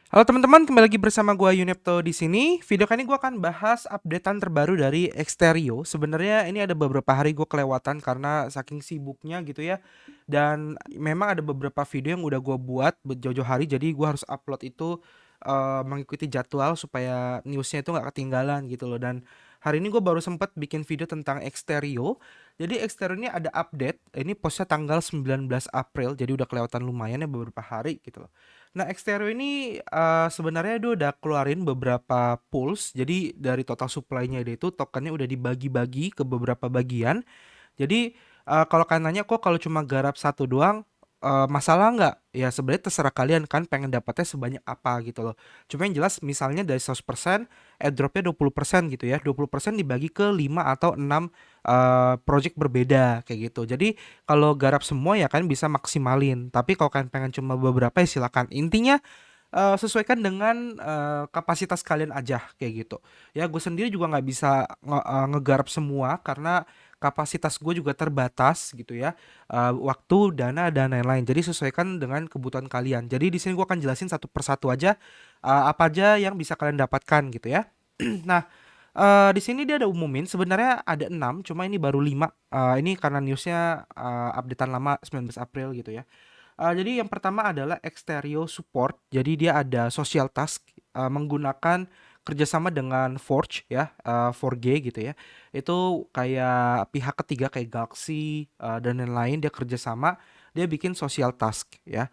Halo teman-teman, kembali lagi bersama gua Yunepto di sini. Video kali ini gua akan bahas updatean terbaru dari Xterio. Sebenarnya ini ada beberapa hari gua kelewatan karena saking sibuknya gitu ya. Dan memang ada beberapa video yang udah gua buat jauh-jauh hari, jadi gua harus upload itu mengikuti jadwal supaya newsnya itu nggak ketinggalan gitu loh. Dan hari ini gua baru sempet bikin video tentang Xterio. Jadi Xterio ini ada update. Ini postnya tanggal 19 April, jadi udah kelewatan lumayan ya beberapa hari gitu loh. Nah, Xtereo ini, sebenarnya dia udah keluarin beberapa pools. Jadi dari total supply-nya dia itu tokennya udah dibagi-bagi ke beberapa bagian. Jadi, kalau kalian nanya, "Kok kalau cuma garap satu doang, masalah nggak?" Ya sebenarnya terserah kalian kan pengen dapatnya sebanyak apa gitu loh. Cuma yang jelas misalnya dari 100%, airdrop-nya 20% gitu ya, 20% dibagi ke 5 atau 6 project berbeda kayak gitu. Jadi kalau garap semua ya kan bisa maksimalin, tapi kalau kalian pengen cuma beberapa ya silakan. Intinya sesuaikan dengan, kapasitas kalian aja kayak gitu. Ya gue sendiri juga nggak bisa ngegarap semua karena kapasitas gue juga terbatas gitu ya, waktu, dana, dan lain-lain. Jadi sesuaikan dengan kebutuhan kalian. Jadi di sini gue akan jelasin satu persatu aja, apa aja yang bisa kalian dapatkan gitu ya. Nah, di sini dia ada umumin sebenarnya ada 6, cuma ini baru 5. Ini karena newsnya updatean lama 19 April gitu ya. Jadi yang pertama adalah Exterio Support. Jadi dia ada social task, menggunakan kerjasama dengan Forge ya, 4G gitu ya. Itu kayak pihak ketiga kayak Galaxy, dan lain-lain dia kerjasama, dia bikin social task ya.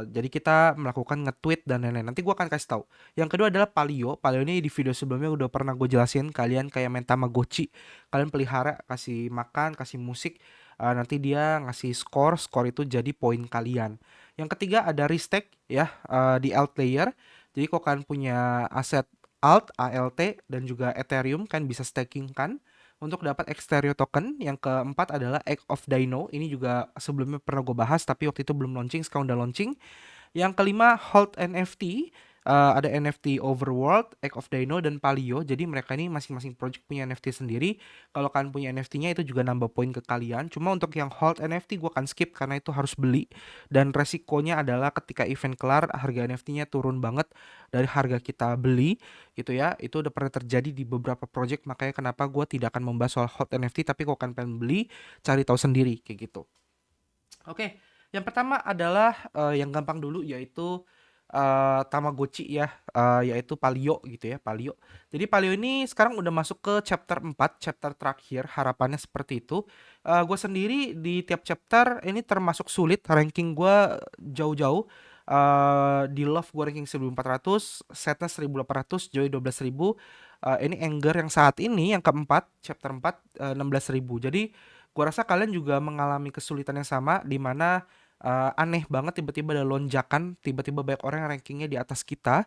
Jadi kita melakukan nge-tweet dan lain-lain. Nanti gua akan kasih tahu. Yang kedua adalah Palio. Palio ini di video sebelumnya udah pernah gue jelasin, kalian kayak main Tamagotchi. Kalian pelihara, kasih makan, kasih musik, nanti dia ngasih skor, skor itu jadi poin kalian. Yang ketiga ada restake ya, di alt layer. Jadi kalau kalian punya aset alt, ALT dan juga Ethereum kan bisa staking kan untuk dapat Xterio token. Yang keempat adalah Egg of Dino. Ini juga sebelumnya pernah gue bahas tapi waktu itu belum launching, sekarang udah launching. Yang kelima Hold NFT, ada NFT Overworld, Egg of Dino, dan Palio. Jadi mereka ini masing-masing project punya NFT sendiri. Kalau kalian punya NFT-nya itu juga nambah poin ke kalian. Cuma untuk yang Hold NFT gue akan skip karena itu harus beli. Dan resikonya adalah ketika event kelar harga NFT-nya turun banget dari harga kita beli gitu ya. Itu udah pernah terjadi di beberapa project, makanya kenapa gue tidak akan membahas soal Hold NFT, tapi kalau kalian pengen beli cari tahu sendiri kayak gitu. Oke, yang pertama adalah, yang gampang dulu yaitu, Tamagotchi ya, yaitu Palio gitu ya, Palio. Jadi Palio ini sekarang udah masuk ke chapter 4, chapter terakhir, harapannya seperti itu. Gue sendiri di tiap chapter ini termasuk sulit, ranking gue jauh-jauh, di Love gue ranking 1400, Sadness 1800, Joy 12.000, ini Anger yang saat ini yang keempat, chapter 4, 16.000. Jadi gua rasa kalian juga mengalami kesulitan yang sama di mana aneh banget tiba-tiba ada lonjakan, tiba-tiba banyak orang yang rankingnya di atas kita.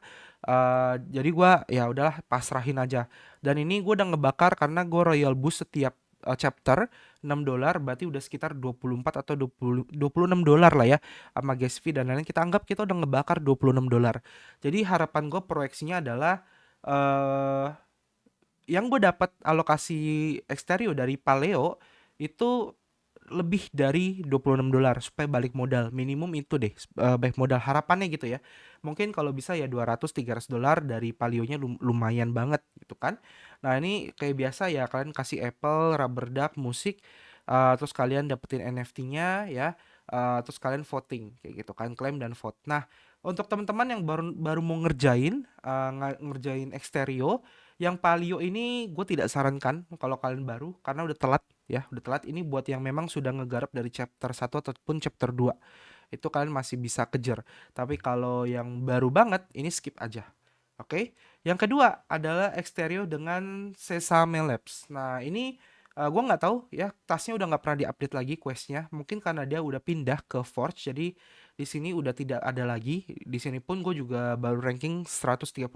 Jadi gua ya udahlah pasrahin aja. Dan ini gua udah ngebakar karena gua royal boost setiap chapter $6, berarti udah sekitar 24 atau 26 dolar lah ya sama gas fee dan lain-lain. Kita anggap kita udah ngebakar $26. Jadi harapan gue proyeksinya adalah eh yang gue dapat alokasi Exterio dari Paleo itu lebih dari $26 supaya balik modal. Minimum itu deh, balik modal harapannya gitu ya. Mungkin kalau bisa ya $200-300 dari Palionya lumayan banget gitu kan. Nah, ini kayak biasa ya kalian kasih Apple, Rubber Duck, musik, terus kalian dapetin NFT-nya ya, terus kalian voting kayak gitu kan, klaim dan vote. Nah, untuk teman-teman yang baru baru mau ngerjain, ngerjain Exterio, yang Palio ini gue tidak sarankan kalau kalian baru karena udah telat ya, udah telat. Ini buat yang memang sudah ngegarap dari chapter 1 ataupun chapter 2. Itu kalian masih bisa kejar. Tapi kalau yang baru banget ini skip aja. Oke. Yang kedua adalah Exterio dengan Sesame Labs. Nah, ini gue nggak tahu ya, tasnya udah nggak pernah diupdate lagi questnya. Mungkin karena dia udah pindah ke Forge, jadi di sini udah tidak ada lagi. Di sini pun gue juga baru ranking 138.000.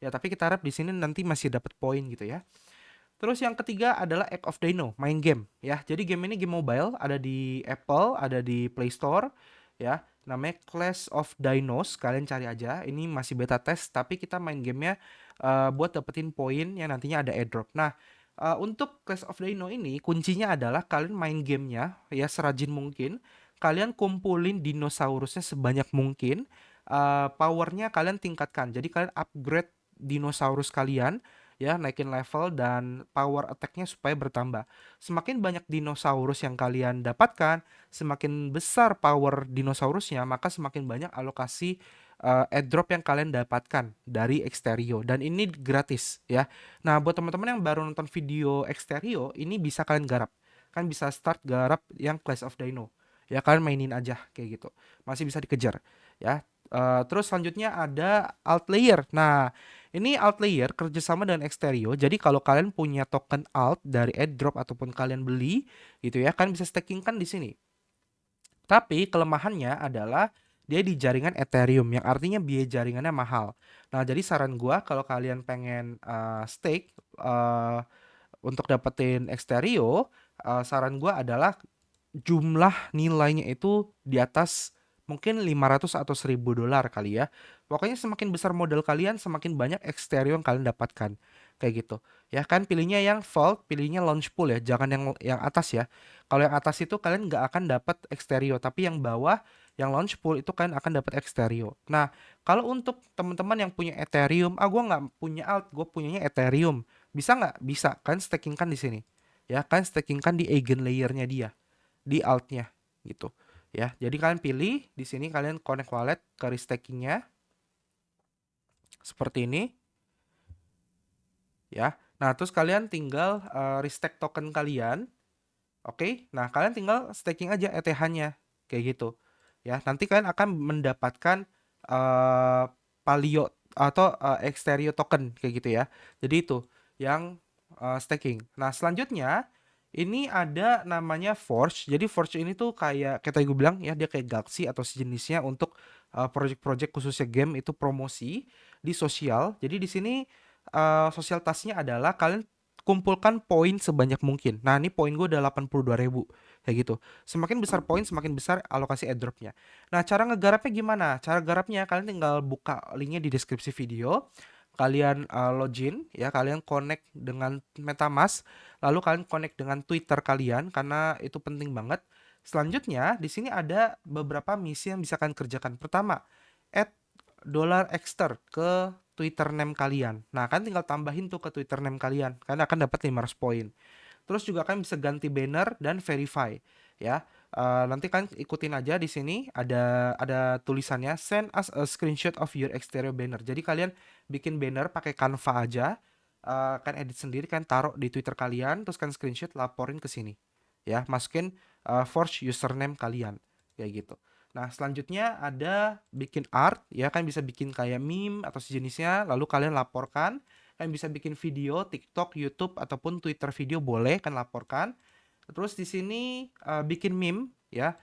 Ya, tapi kita harap di sini nanti masih dapat poin gitu ya. Terus yang ketiga adalah Egg of Dino, main game ya. Jadi game ini game mobile, ada di Apple, ada di Play Store ya. Namanya Clash of Dinos, kalian cari aja. Ini masih beta test, tapi kita main gamenya buat dapetin poin yang nantinya ada airdrop. Nah, untuk Clash of Dino ini kuncinya adalah kalian main gamenya ya serajin mungkin. Kalian kumpulin dinosaurusnya sebanyak mungkin. powernya kalian tingkatkan. Jadi kalian upgrade dinosaurus kalian ya, naikin level dan power attack-nya supaya bertambah. Semakin banyak dinosaurus yang kalian dapatkan, semakin besar power dinosaurusnya, maka semakin banyak alokasi airdrop yang kalian dapatkan dari Exterio, dan ini gratis ya. Nah, buat teman-teman yang baru nonton video Exterio, ini bisa kalian garap. Kan bisa start garap yang Clash of Dino. Ya, kalian mainin aja kayak gitu. Masih bisa dikejar ya. Terus selanjutnya ada alt layer. Nah, ini alt layer kerjasama dengan Exterio. Jadi kalau kalian punya token alt dari airdrop ataupun kalian beli gitu ya, kan bisa staking kan di sini. Tapi kelemahannya adalah dia di jaringan Ethereum yang artinya biaya jaringannya mahal. Nah, jadi saran gua kalau kalian pengen stake untuk dapetin Exterio, saran gua adalah jumlah nilainya itu di atas mungkin 500 atau 1000 dolar kali ya. Pokoknya semakin besar modal kalian, semakin banyak eksterior yang kalian dapatkan. Kayak gitu. Ya kan, pilihnya yang vault, pilihnya launch pool ya, jangan yang atas ya. Kalau yang atas itu kalian nggak akan dapat eksterior, tapi yang bawah yang launch pool itu kalian akan dapat eksterior. Nah, kalau untuk teman-teman yang punya Ethereum, gue nggak punya alt, gue punyanya Ethereum. Bisa nggak? Bisa. Kan staking kan di sini. Ya, kan staking kan di eigen layernya dia, di altnya gitu ya. Jadi kalian pilih di sini, kalian connect wallet ke restakingnya seperti ini ya. Nah, terus kalian tinggal restake token kalian. Oke. Nah, kalian tinggal staking aja ETH-nya kayak gitu ya. Nanti kalian akan mendapatkan uh, Palio atau Exterio token kayak gitu ya. Jadi itu yang staking. Nah, selanjutnya ini ada namanya Forge. Jadi Forge ini tuh kayak tadi gue bilang ya, dia kayak Galaxy atau sejenisnya untuk project-project khususnya game itu promosi di sosial. Jadi di sini sosial tasnya adalah kalian kumpulkan poin sebanyak mungkin. Nah, ini poin gue udah 82.000 kayak gitu. Semakin besar poin, semakin besar alokasi airdropnya. Nah, cara ngegarapnya gimana? Cara garapnya kalian tinggal buka linknya di deskripsi video. Kalian login ya, kalian connect dengan MetaMask, lalu kalian connect dengan Twitter kalian karena itu penting banget. Selanjutnya, di sini ada beberapa misi yang bisa kalian kerjakan. Pertama, add $exter ke Twitter name kalian. Nah, kan tinggal tambahin tuh ke Twitter name kalian. Kalian akan dapat 500 poin. Terus juga kan bisa ganti banner dan verify ya. Nanti kan ikutin aja di sini ada tulisannya send us a screenshot of your exterior banner. Jadi kalian bikin banner pakai Canva aja, kan edit sendiri kan, taruh di Twitter kalian, terus kan screenshot laporin ke sini. Ya, masukin force username kalian kayak gitu. Nah, selanjutnya ada bikin art ya, kan bisa bikin kayak meme atau sejenisnya, lalu kalian laporkan. Kalian bisa bikin video, TikTok, YouTube ataupun Twitter video boleh kan, laporkan. Terus di sini bikin meme ya,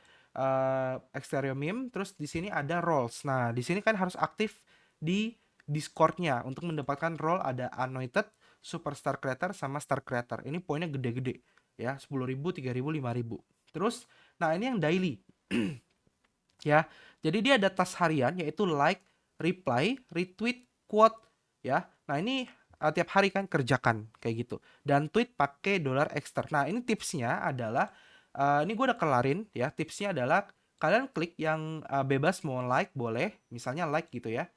exterior meme. Terus di sini ada roles. Nah, di sini kan harus aktif di Discord-nya untuk mendapatkan role, ada Anointed, Superstar Creator sama Star Creator. Ini poinnya gede-gede ya, 10.000, 3.000, 5.000. Terus nah ini yang daily ya. Jadi dia ada task harian yaitu like, reply, retweet, quote ya. Nah, ini tiap hari kan kerjakan kayak gitu. Dan tweet pakai $extra. Nah, ini tipsnya adalah ini gue udah kelarin ya. Tipsnya adalah kalian klik yang bebas, mau like boleh, misalnya like gitu ya.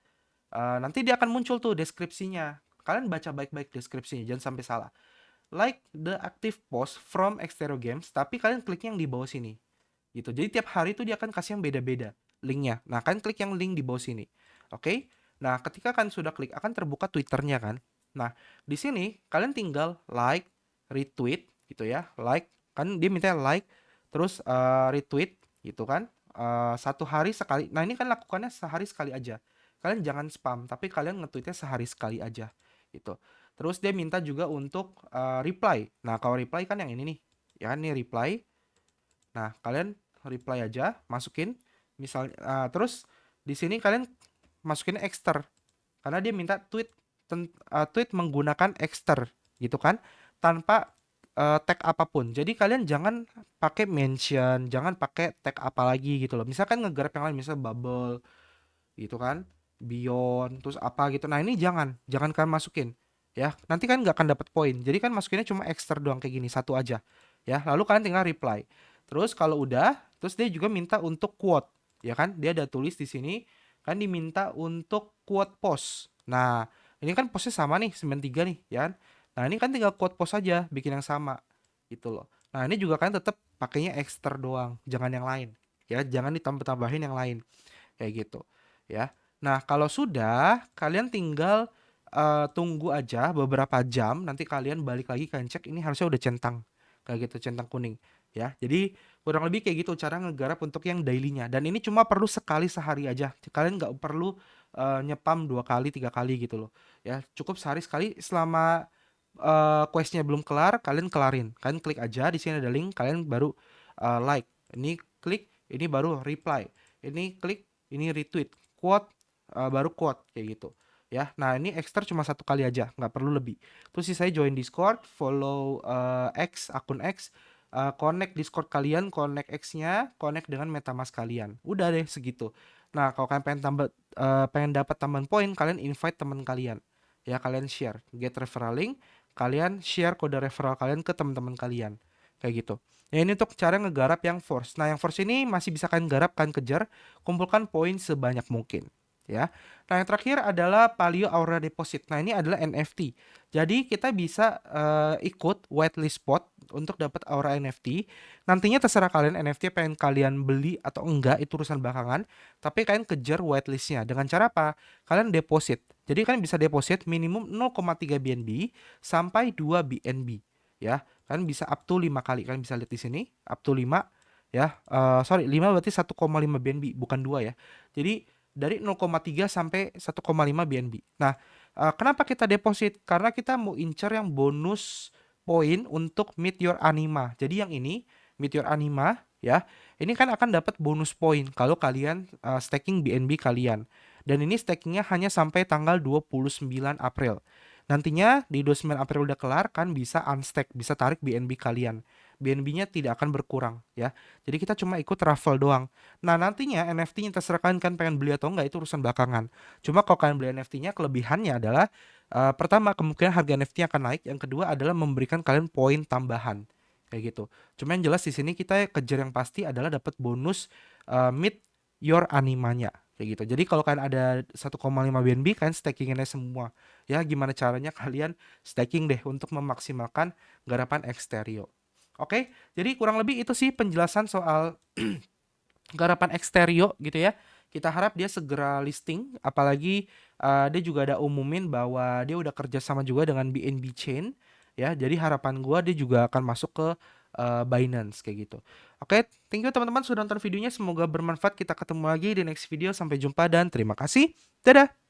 Nanti dia akan muncul tuh deskripsinya. Kalian baca baik-baik deskripsinya, jangan sampai salah. Like the active post from Extero Games, tapi kalian klik yang di bawah sini gitu. Jadi tiap hari tuh dia akan kasih yang beda-beda linknya. Nah, kalian klik yang link di bawah sini. Oke. Nah, ketika kalian sudah klik, akan terbuka Twitternya kan. Nah, di sini kalian tinggal like, retweet gitu ya. Like, kan dia minta like, terus retweet gitu kan. Satu hari sekali. Nah, ini kan lakukannya sehari sekali aja. Kalian jangan spam, tapi kalian nge-tweetnya sehari sekali aja gitu. Terus dia minta juga untuk reply. Nah, kalau reply kan yang ini nih. Ya kan, nih reply. Nah, kalian reply aja, masukin misalnya, terus di sini kalian masukin exter karena dia minta tweet menggunakan exter gitu kan, tanpa tag apapun. Jadi kalian jangan pakai mention, jangan pakai tag apa lagi gitu loh. Misalkan ngegrab yang lain, misal bubble gitu kan, beyond, terus apa gitu. Nah, ini jangan kalian masukin ya. Nanti kan nggak akan dapat poin. Jadi kan masukinnya cuma exter doang kayak gini, satu aja ya. Lalu kalian tinggal reply. Terus kalau udah, terus dia juga minta untuk quote, ya kan? Dia ada tulis di sini kan diminta untuk quote post. Nah, ini kan postnya sama nih 93 nih, ya kan? Nah, ini kan tinggal quote post aja, bikin yang sama gitu loh. Nah, ini juga kan tetap pakainya extra doang, jangan yang lain. Ya, jangan ditambah-tambahin yang lain kayak gitu ya. Nah, kalau sudah kalian tinggal tunggu aja beberapa jam, nanti kalian balik lagi kalian cek ini harusnya udah centang kayak gitu, centang kuning ya. Jadi kurang lebih kayak gitu cara ngegarap untuk yang dailynya, dan ini cuma perlu sekali sehari aja, kalian nggak perlu nyepam 2 kali 3 kali gitu loh ya, cukup sehari sekali. Selama questnya belum kelar, kalian kelarin, kalian klik aja di sini ada link, kalian baru like, ini klik, ini baru reply, ini klik, ini retweet, quote, baru quote kayak gitu ya. Nah, ini extra cuma 1 kali aja, nggak perlu lebih. Terus sih saya join Discord, follow X, akun X, connect Discord kalian, connect X-nya, connect dengan MetaMask kalian. Udah deh segitu. Nah, kalau kalian pengen dapat tambahan poin, kalian invite teman kalian. Ya, kalian share, get referral link, kalian share kode referral kalian ke teman-teman kalian. Kayak gitu. Ya, ini untuk cara ngegarap yang force. Nah, yang force ini masih bisa kalian garap, kalian kejar, kumpulkan poin sebanyak mungkin ya. Nah, yang terakhir adalah Paleo Aura Deposit. Nah, ini adalah NFT. Jadi kita bisa ikut whitelist spot untuk dapat Aura NFT. Nantinya terserah kalian NFT pengen kalian beli atau enggak, itu urusan belakangan. Tapi kalian kejar whitelistnya dengan cara apa? Kalian deposit. Jadi kalian bisa deposit minimum 0,3 BNB sampai 2 BNB ya. Kalian bisa up to 5 kali. Kalian bisa lihat di sini, up to 5 ya. Sorry, 5 berarti 1,5 BNB, bukan 2 ya. Jadi dari 0,3 sampai 1,5 BNB. Nah, kenapa kita deposit? Karena kita mau incer yang bonus poin untuk Meet Your Anima. Jadi yang ini, Meet Your Anima ya, ini kan akan dapat bonus poin kalau kalian staking BNB kalian. Dan ini stakingnya hanya sampai tanggal 29 April. Nantinya di 29 April udah kelar kan bisa unstack, bisa tarik BNB kalian. BNB-nya tidak akan berkurang ya. Jadi kita cuma ikut raffle doang. Nah, nantinya NFT-nya terserah kalian kan pengen beli atau enggak, itu urusan belakangan. Cuma kalau kalian beli NFT-nya, kelebihannya adalah pertama kemungkinan harga NFT akan naik, yang kedua adalah memberikan kalian poin tambahan kayak gitu. Cuma yang jelas di sini kita kejar yang pasti adalah dapat bonus meet your animanya kayak gitu. Jadi kalau kalian ada 1,5 BNB, kalian stakinginnya semua. Ya, gimana caranya kalian staking deh untuk memaksimalkan garapan Xterio. Oke, jadi kurang lebih itu sih penjelasan soal garapan Xterio gitu ya. Kita harap dia segera listing, apalagi dia juga ada umumin bahwa dia udah kerja sama juga dengan BNB Chain ya. Jadi harapan gua dia juga akan masuk ke Binance kayak gitu. Oke, thank you teman-teman sudah nonton videonya, semoga bermanfaat. Kita ketemu lagi di next video. Sampai jumpa dan terima kasih. Dadah.